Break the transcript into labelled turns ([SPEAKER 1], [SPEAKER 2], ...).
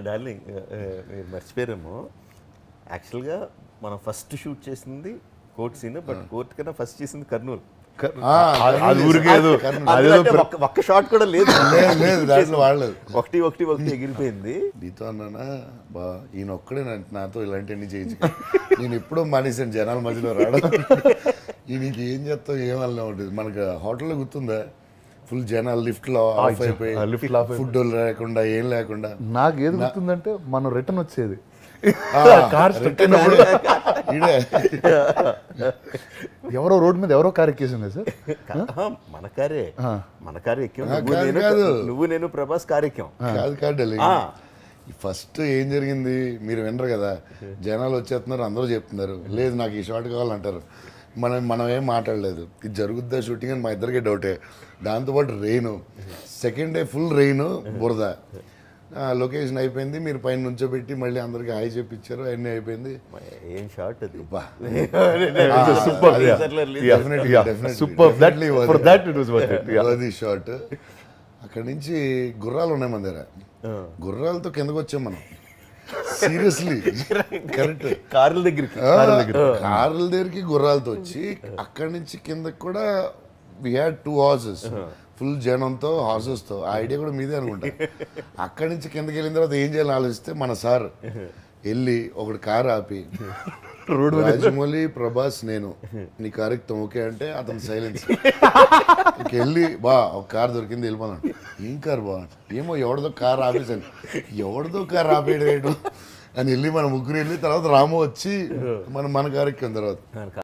[SPEAKER 1] Darling మీరు మర్చిపోయారేమో, యాక్చువల్గా మనం ఫస్ట్ షూట్ చేసింది కోర్ట్ సీన్, బట్ కోర్ట్ కన్నా ఫస్ట్ చేసింది కర్నూలు.
[SPEAKER 2] అది ఊరికేదో
[SPEAKER 1] ఒక్క షాట్ కూడా లేదు,
[SPEAKER 2] దాంట్లో వాడలేదు.
[SPEAKER 1] ఒకటి ఎగిరిపోయింది.
[SPEAKER 2] నీతో అన్నానా బా ఈయన ఒక్కడే నాతో ఇలాంటివన్నీ చేయించు, నేను ఎప్పుడో మానేసాను జనాల మధ్యలో రావడం. ఈయనకి ఏం చేస్తాం ఏమన్నా ఉంటుంది. మనకు హోటల్లో గుర్తుందా, ఫుల్ జనాలు లిఫ్ట్లో ఆఫ్ అయిపోయి, ఫుడ్ లేకుండా ఏం లేకుండా.
[SPEAKER 3] నాకు ఏది గుర్తుందంటే మనం రిటర్న్ వచ్చేది ఎవరో రోడ్ మీద ఎవరో కార్ ఎక్కేసింది సార్.
[SPEAKER 1] మన కారే ఎక్కాం, నువ్వు నేను ప్రభాస్ కార్ ఎక్కాం.
[SPEAKER 2] కాదు ఫస్ట్ ఏం జరిగింది మీరు వినరు కదా, జనాలు వచ్చేస్తున్నారు అందరూ చెప్తున్నారు, లేదు నాకు ఈ షాట్ కావాలంటారు. మనం ఏం మాట్లాడలేదు, ఇది జరుగుద్దా షూటింగ్ అని మా ఇద్దరికే డౌటే. దాంతోపాటు rain, second day full rain, బురద. లొకేషన్ అయిపోయింది, మీరు పైన నుంచోబెట్టి మళ్ళీ అందరికి హాయ్ చెప్పించారు, అన్నీ అయిపోయింది.
[SPEAKER 1] ఏం షాట్ అది,
[SPEAKER 2] అది షాట్. అక్కడి నుంచి గుర్రాలు ఉన్నాయి మన దగ్గర, గుర్రాలతో కిందకు వచ్చాం మనం. సీరియస్లీ కరెక్ట్,
[SPEAKER 1] కార్ల దగ్గరికి
[SPEAKER 2] గుర్రాలతో వచ్చి అక్కడి నుంచి కిందకి కూడా వి హ్యాడ్ 2 horses, ఫుల్ జనంతో హార్సెస్తో. ఆ ఐడియా కూడా మీదే అనుకుంటా. అక్కడి నుంచి కిందకి వెళ్ళిన తర్వాత ఏం చేయాలని ఆలోచిస్తే మన సార్ వెళ్ళి ఒకటి కారు ఆపి, రాజమౌళి, ప్రభాస్, నేను నీ కారు ఎక్కుతాం ఓకే అంటే అతను సైలెన్స్. వెళ్ళి బా ఒక కారు దొరికింది వెళ్ళిపోన్నాడు. ఏం కారు బా, ఏమో ఎవరిదో కారు ఆపేసాను, ఎవరిదో కారు ఆపేయడం అని వెళ్ళి మన ముగ్గురు వెళ్ళి తర్వాత రాము వచ్చి మన కారు ఎక్కిన తర్వాత